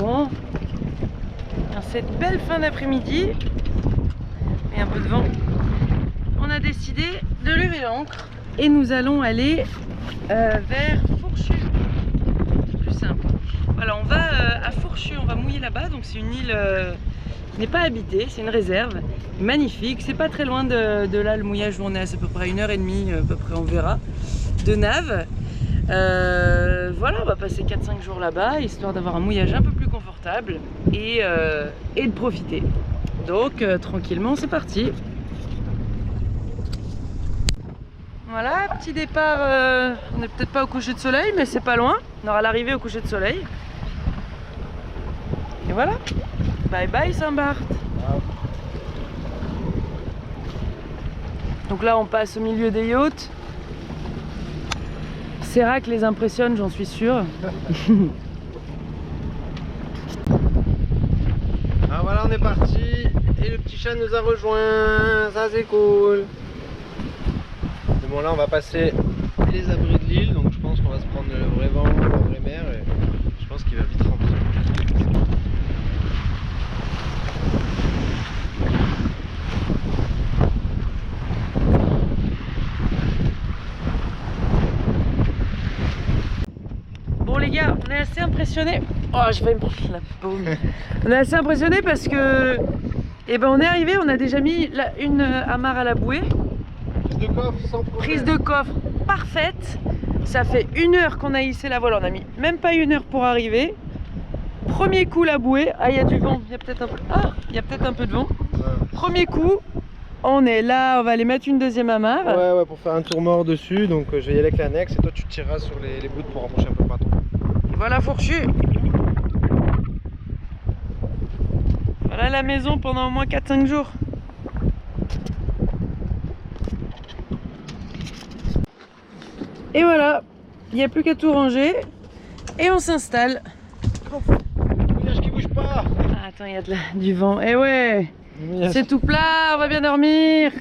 Bon, dans cette belle fin d'après-midi et un peu de vent, on a décidé de lever l'ancre et nous allons aller vers Fourchu. C'est plus simple. Voilà, on va à Fourchu, on va mouiller là-bas. Donc c'est une île qui n'est pas habitée, c'est une réserve magnifique. C'est pas très loin de là, le mouillage où on est, c'est à peu près 1h30 à peu près, on verra, de Naves. Voilà, on va passer 4-5 jours là-bas, histoire d'avoir un mouillage un peu plus confortable et de profiter. Donc tranquillement, c'est parti. Voilà, petit départ, on n'est peut-être pas au coucher de soleil, mais c'est pas loin. On aura l'arrivée au coucher de soleil. Et voilà, bye bye Saint-Barth. Donc là, on passe au milieu des yachts. Sérac les impressionne, j'en suis sûre. Ah voilà, on est parti et le petit chat nous a rejoint, ça c'est cool. Bon, là on va passer les abris de l'île, donc je pense qu'on va se prendre le vrai vent, la vraie mer et je pense qu'il va vite rentrer. Bon les gars, on est assez impressionnés. Oh, je vais me prendre la paume. On est assez impressionnés parce que on est arrivé, on a déjà mis une amarre à la bouée. Prise de coffre sans problème. Prise de coffre parfaite. Ça fait 1 heure qu'on a hissé la voile, on a mis même pas 1 heure pour arriver. Premier coup la bouée, ah il y a du vent, il y a peut-être un peu, un peu de vent. Ouais. Premier coup, on est là, on va aller mettre une deuxième amarre. Ouais, pour faire un tour mort dessus, donc je vais y aller avec l'annexe et toi tu tireras sur les bouts pour rapprocher un peu le bateau. Voilà Fourchu. Voilà la maison pendant au moins 4-5 jours. Et voilà, il n'y a plus qu'à tout ranger et on s'installe. Le mouillage qui bouge pas. Ah, attends, il y a du vent. Eh ouais, c'est tout plat, on va bien dormir.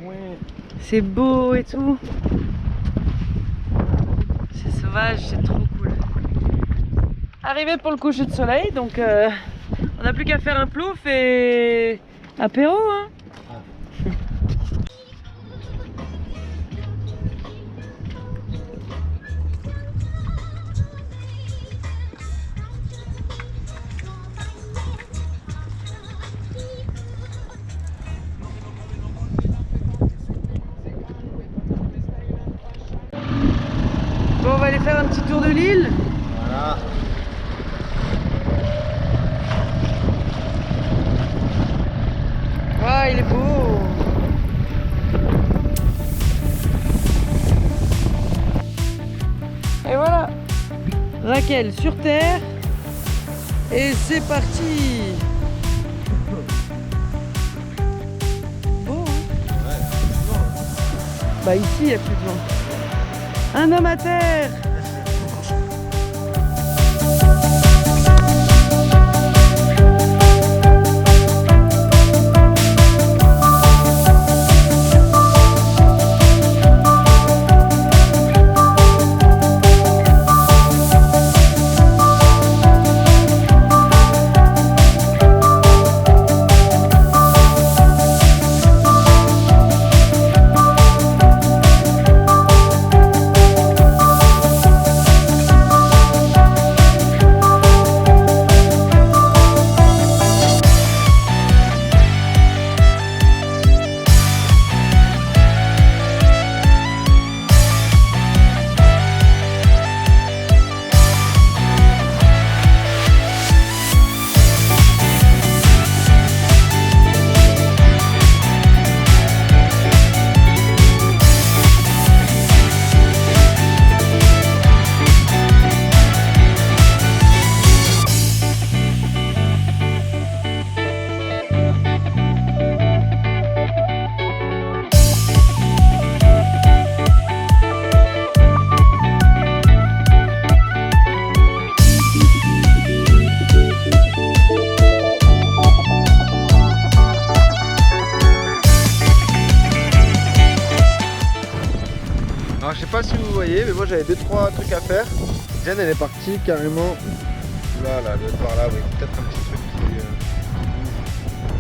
Ouais. C'est beau et tout. C'est sauvage, c'est trop cool. Arrivé pour le coucher de soleil, donc on n'a plus qu'à faire un plouf et apéro, hein. Bon, on va aller faire un petit tour de l'île. Voilà. Ah, il est beau. Et voilà, Raquel sur terre. Et c'est parti. Beau, hein? Ouais. Bah ici, il n'y a plus de vent. Un homme à terre. Alors je sais pas si vous voyez, mais moi j'avais 2-3 trucs à faire. Diane elle est partie carrément Voilà, elle doit être par là, oui. Peut-être un petit truc qui...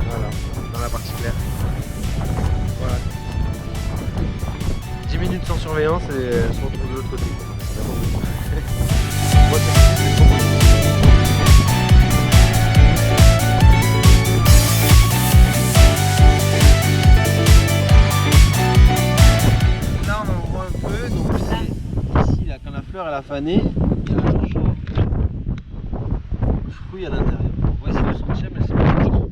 Voilà, dans la partie claire. Voilà. 10 minutes sans surveillance et elle se retrouve de l'autre côté. Moi, c'est trop bon. Là, on en voit un peu. Donc, ici, là, quand la fleur elle a fané, il y a un chaud fruit à l'intérieur. On va essayer de sentir, mais c'est pas trop.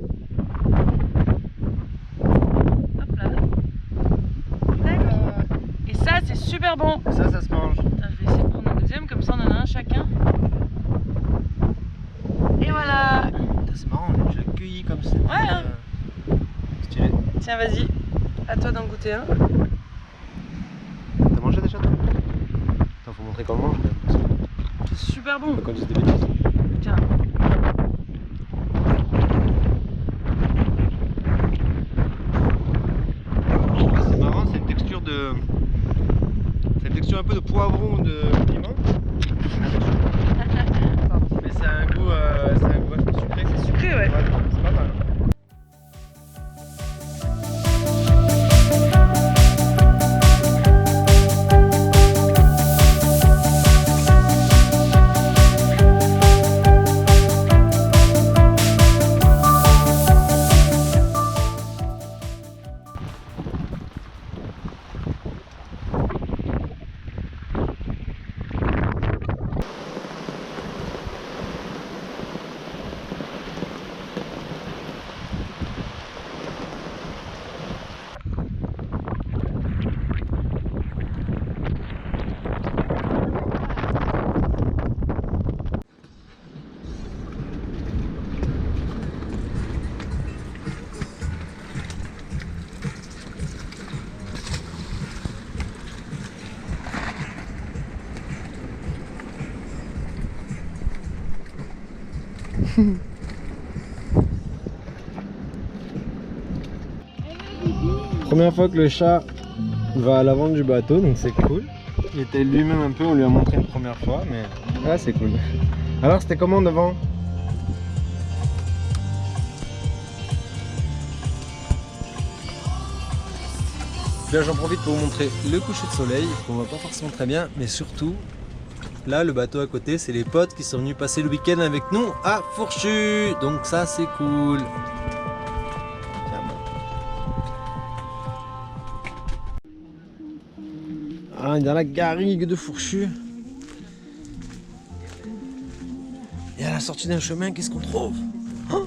Hop là. Tac. Et ça, c'est super bon. Et ça se mange. Attends, je vais essayer de prendre un deuxième, comme ça on en a un chacun. Et voilà. C'est marrant, on l'a déjà cueilli comme ça. Ouais, hein. Stylé. Tiens, vas-y. À toi d'en goûter un. T'as mangé déjà toi? Attends, faut montrer comment on mange quand même. C'est super bon. Faut qu'on dise des bêtises. Tiens. C'est marrant, c'est une texture de... C'est une texture un peu de poivron ou de piment. Mais c'est un goût vachement sucré. C'est sucré, ouais. C'est pas mal. Première fois que le chat va à l'avant du bateau, donc c'est cool. Il était lui-même un peu, on lui a montré une première fois, mais là c'est cool. Alors c'était comment devant? Là j'en profite pour vous montrer le coucher de soleil, qu'on voit pas forcément très bien, mais surtout, là le bateau à côté, c'est les potes qui sont venus passer le week-end avec nous à Fourchu. Donc ça c'est cool. Ah, dans la garrigue de Fourchu. Et à la sortie d'un chemin, qu'est-ce qu'on trouve? Oh,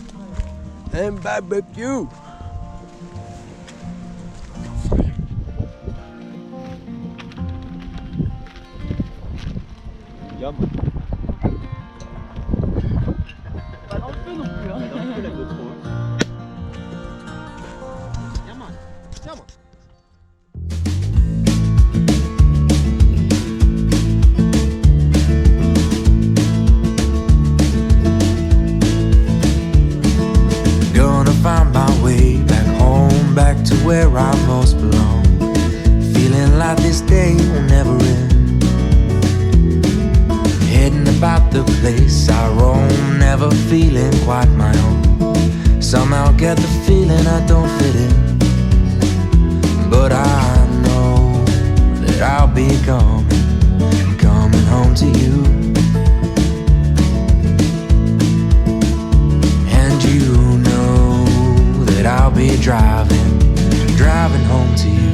un barbecue. Yum. Pas dans le feu non plus. Hein. Dans le feu, là, de trop. Yum. Yum. Find my way back home, back to where I most belong. Feeling like this day will never end. Heading about the place I roam, never feeling quite my own. Somehow get the feeling I don't fit in, but I know that I'll be coming home to you. And you know that I'll be driving home to you.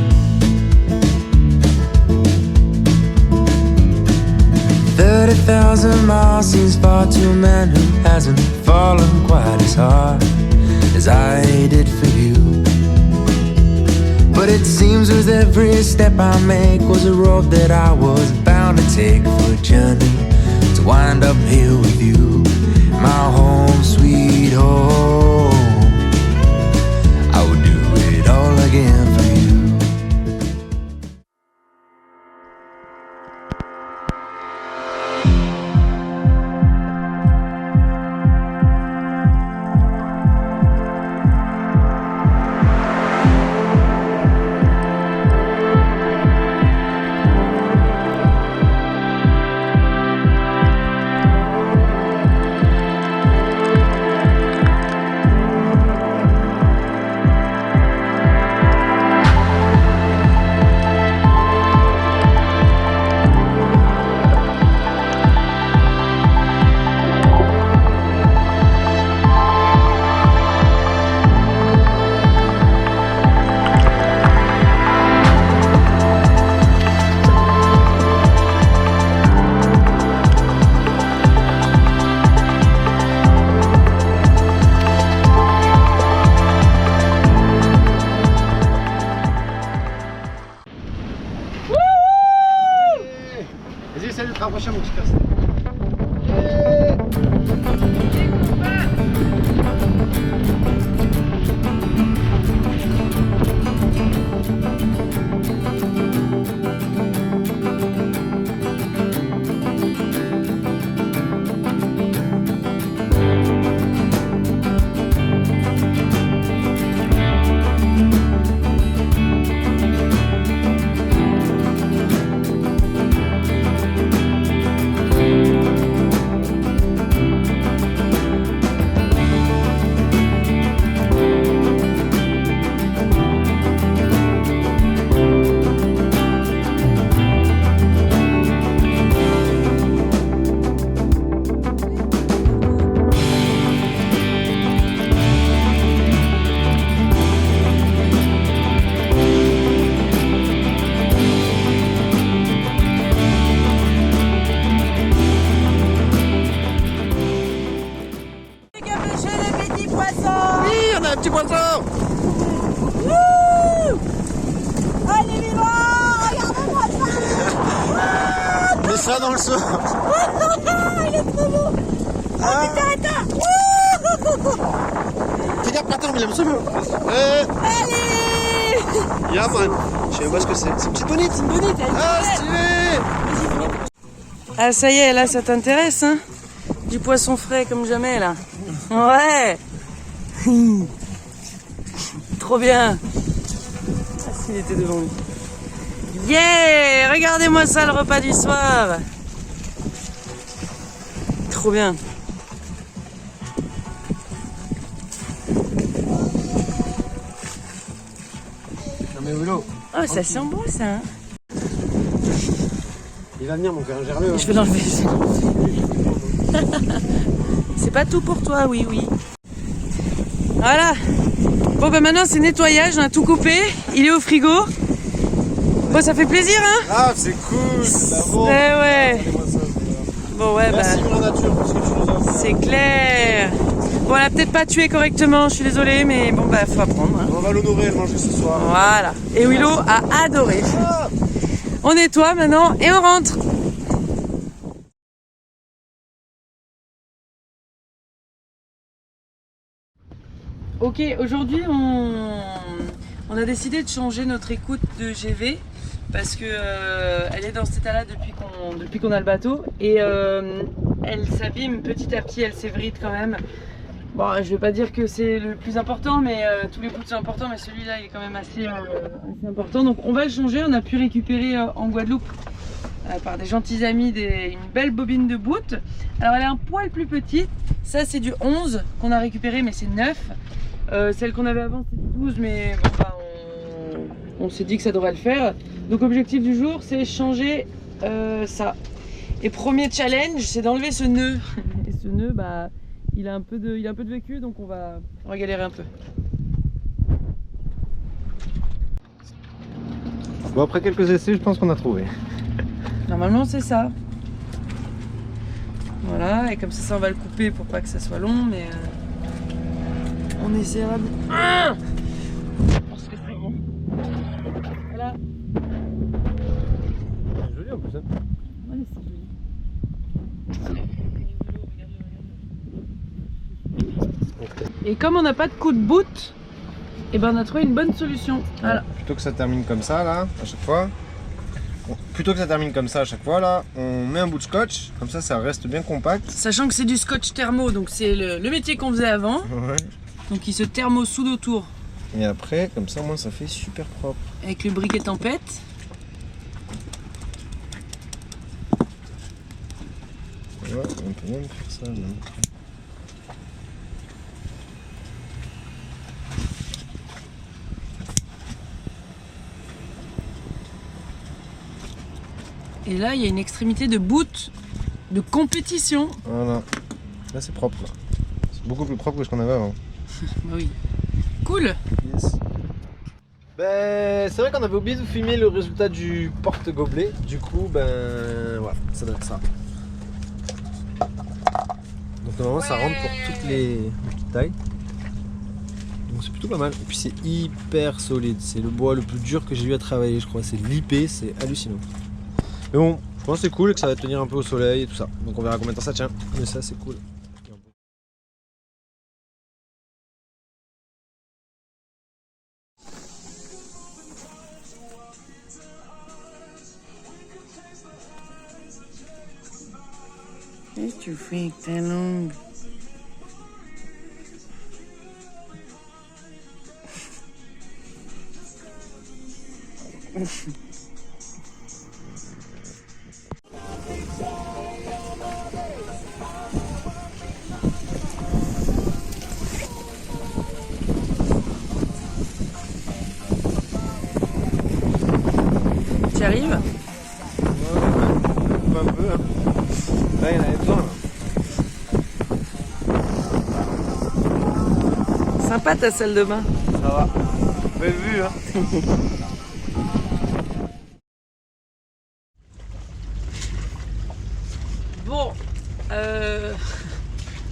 30,000 miles seems far to a man who hasn't fallen quite as hard as I did for you. But it seems with every step I make was a road that I was bound to take for a journey to wind up here with you, my home, sweet home. I would do it all again for you. accroché à mon petit perce. Petit poisson! Allez vivant, regardez-moi ça. Mets ça dans le seau! Il est trop beau. Ah. Attends. Fais gaffe, attends, mais il aime ça! Allez. Yeah man! Je sais même pas ce que c'est. C'est une petite bonite! Une bonite, elle. Ah, stylé! Ah ça y est, là ça t'intéresse hein? Du poisson frais comme jamais là. Ouais. Trop bien. Ah s'il était devant lui. Yeah! Regardez-moi ça, le repas du soir. Trop bien. Non mais Willow, Oh ça sent bon ça hein? il va venir mon cœur, gère-le. Je vais l'enlever. C'est pas tout pour toi, oui, oui. Voilà. Bon, ben maintenant c'est nettoyage, on a tout coupé. Il est au frigo. Bon, ça fait plaisir, hein? Ah, c'est cool! C'est bon. Ouais. Bon, ouais, Merci bah. pour la nature, parce que tu nous offres. C'est clair. Bon, on l'a peut-être pas tué correctement, je suis désolée, mais bon, bah, faut apprendre. Hein. On va l'honorer, le manger ce soir. Voilà. Et Willow a adoré. Ah. On nettoie maintenant et on rentre. Ok, aujourd'hui on a décidé de changer notre écoute de GV parce que elle est dans cet état-là depuis qu'on a le bateau et elle s'abîme petit à petit, elle s'évrite quand même. Bon, je vais pas dire que c'est le plus important, mais tous les bouts sont importants, mais celui-là il est quand même assez important. Donc on va le changer. On a pu récupérer en Guadeloupe par des gentils amis une belle bobine de boot. Alors elle est un poil plus petite. Ça c'est du 11 qu'on a récupéré, mais c'est 9. Celle qu'on avait avant c'était 12, mais bon, bah, on s'est dit que ça devrait le faire. Donc objectif du jour c'est changer ça. Et premier challenge c'est d'enlever ce nœud. Et ce nœud bah il a un peu de vécu, donc on va galérer un peu. Bon, après quelques essais, je pense qu'on a trouvé. Normalement c'est ça. Voilà, et comme ça on va le couper pour pas que ça soit long, mais on essaiera de... Ah, je pense que c'est bon. Voilà. C'est joli en plus, hein. Ouais, c'est joli. Et comme on n'a pas de coup de boot, et ben on a trouvé une bonne solution. Voilà. Plutôt que ça termine comme ça là, à chaque fois. Plutôt que ça termine comme ça à chaque fois là, on met un bout de scotch, comme ça reste bien compact. Sachant que c'est du scotch thermo, donc c'est le métier qu'on faisait avant. Ouais. Donc il se thermo soude autour Et après, comme ça, moi ça fait super propre. avec le briquet tempête. Ouais, on peut même faire ça. Même. Et là il y a une extrémité de boot de compétition. Voilà. Là c'est propre là. C'est beaucoup plus propre que ce qu'on avait avant. Bah oui. Cool. Yes. Ben, c'est vrai qu'on avait oublié de vous filmer le résultat du porte-gobelet. Du coup, ben voilà, ça donne ça. Donc normalement ça rentre pour toutes les tailles. Donc c'est plutôt pas mal. Et puis c'est hyper solide. C'est le bois le plus dur que j'ai eu à travailler, je crois. C'est l'IP, c'est hallucinant. Mais bon, Je pense que c'est cool et que ça va tenir un peu au soleil et tout ça. Donc on verra combien de temps ça tient. Mais ça c'est cool. Qu'est-ce que tu fais avec ta langue? Tu arrives? Un peu. Hein. Là il y en avait besoin. Là. Sympa ta salle de bain. Ça va. Belle vue hein. Bon,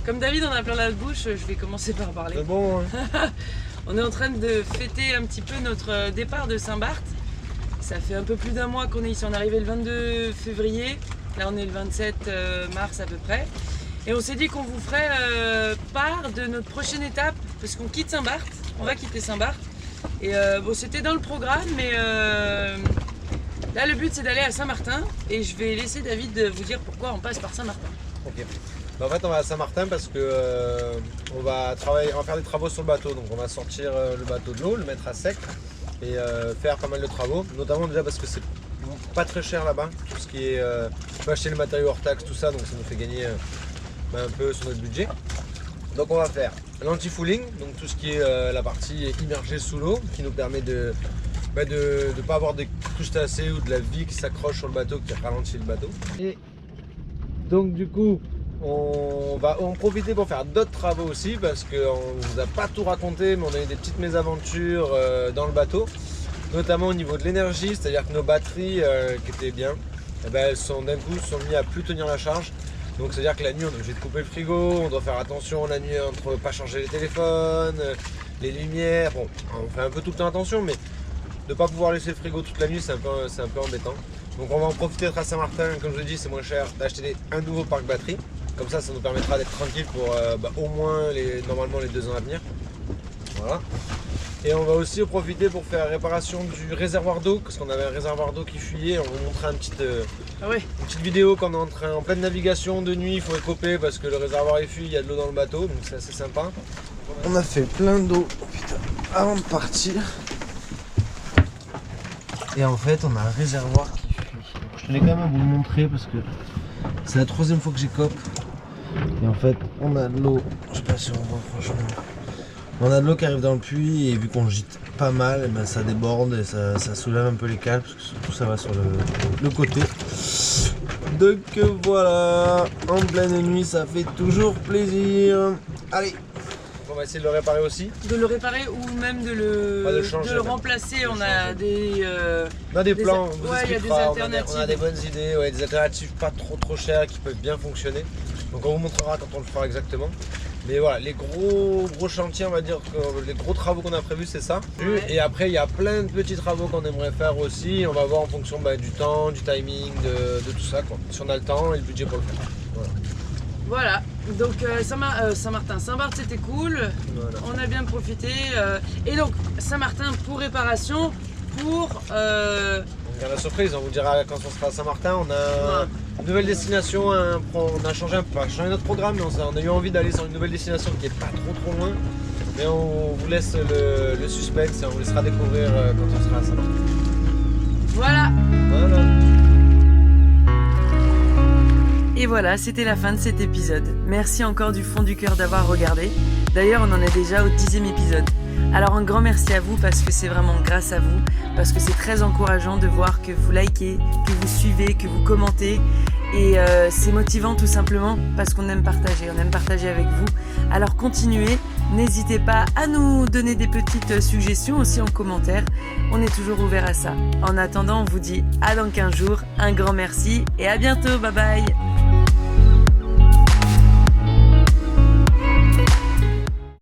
comme David en a plein la bouche, je vais commencer par parler. C'est bon. Hein. On est en train de fêter un petit peu notre départ de Saint-Barth. Ça fait un peu plus d'un mois qu'on est ici, on est arrivé le 22 février, là on est le 27 mars à peu près. Et on s'est dit qu'on vous ferait part de notre prochaine étape, parce qu'on quitte Saint-Barth, on va quitter Saint-Barth. Et bon, c'était dans le programme, mais là le but c'est d'aller à Saint-Martin, et je vais laisser David vous dire pourquoi on passe par Saint-Martin. Ok. En fait on va à Saint-Martin parce que on va faire des travaux sur le bateau. Donc on va sortir le bateau de l'eau, le mettre à sec et faire pas mal de travaux. Notamment déjà parce que c'est pas très cher là-bas. Tout ce qui est... on peut acheter le matériau hors taxe, tout ça, donc ça nous fait gagner un peu sur notre budget. Donc on va faire l'anti-fouling, donc tout ce qui est la partie immergée sous l'eau, qui nous permet de ne pas avoir des crustacés ou de la vie qui s'accroche sur le bateau, qui ralentit le bateau. Et donc du coup, on va en profiter pour faire d'autres travaux aussi, parce qu'on ne vous a pas tout raconté, mais on a eu des petites mésaventures dans le bateau, notamment au niveau de l'énergie, c'est-à-dire que nos batteries qui étaient bien, eh ben, elles sont d'un coup mis à plus tenir la charge. Donc c'est à dire que la nuit on est obligé de couper le frigo, on doit faire attention la nuit entre pas charger les téléphones, les lumières, bon on fait un peu tout le temps attention, mais de ne pas pouvoir laisser le frigo toute la nuit c'est un peu embêtant. Donc on va en profiter d'être à Saint-Martin, comme je vous dis c'est moins cher d'acheter un nouveau parc batterie, comme ça nous permettra d'être tranquille pour au moins normalement les 2 ans à venir. Voilà. Et on va aussi en profiter pour faire réparation du réservoir d'eau, parce qu'on avait un réservoir d'eau qui fuyait. On va vous montrer une petite vidéo quand on est en pleine navigation de nuit, il faut écoper parce que le réservoir est fui, il y a de l'eau dans le bateau, donc c'est assez sympa. On a fait plein d'eau avant de partir. Et en fait on a un réservoir qui fuit. Je tenais quand même à vous le montrer parce que c'est la 3e fois que j'écope. Et en fait on a de l'eau, je sais pas si on voit franchement. On a de l'eau qui arrive dans le puits et vu qu'on gîte pas mal, et ben ça déborde et ça soulève un peu les cales parce que surtout ça va sur le côté. Donc voilà, en pleine nuit ça fait toujours plaisir. Allez, on va essayer de le réparer aussi. De le réparer ou même de le remplacer, on a des plans, il y a des alternatives. On a des bonnes idées, ouais, des alternatives pas trop chères qui peuvent bien fonctionner. Donc on vous montrera quand on le fera exactement. Mais voilà, les gros chantiers, on va dire que les gros travaux qu'on a prévus, c'est ça. Ouais. Et après, il y a plein de petits travaux qu'on aimerait faire aussi. On va voir en fonction du temps, du timing, de tout ça, quoi. Si on a le temps et le budget pour le faire. Voilà. Donc Saint-Martin, Saint-Barth c'était cool. Voilà. On a bien profité. Et donc Saint-Martin pour réparation, pour... On a la surprise, on vous dira quand on sera à Saint-Martin. On a une nouvelle destination, on a changé notre programme, mais on a eu envie d'aller sur une nouvelle destination qui est pas trop loin. Mais on vous laisse le suspense et on vous laissera découvrir quand on sera à Saint-Martin. Voilà. Et voilà, c'était la fin de cet épisode. Merci encore du fond du cœur d'avoir regardé. D'ailleurs, on en est déjà au 10e épisode. Alors un grand merci à vous parce que c'est vraiment grâce à vous, parce que c'est très encourageant de voir que vous likez, que vous suivez, que vous commentez. Et c'est motivant tout simplement parce qu'on aime partager avec vous. Alors continuez, n'hésitez pas à nous donner des petites suggestions aussi en commentaire. On est toujours ouvert à ça. En attendant, on vous dit à dans 15 jours, un grand merci et à bientôt, bye bye.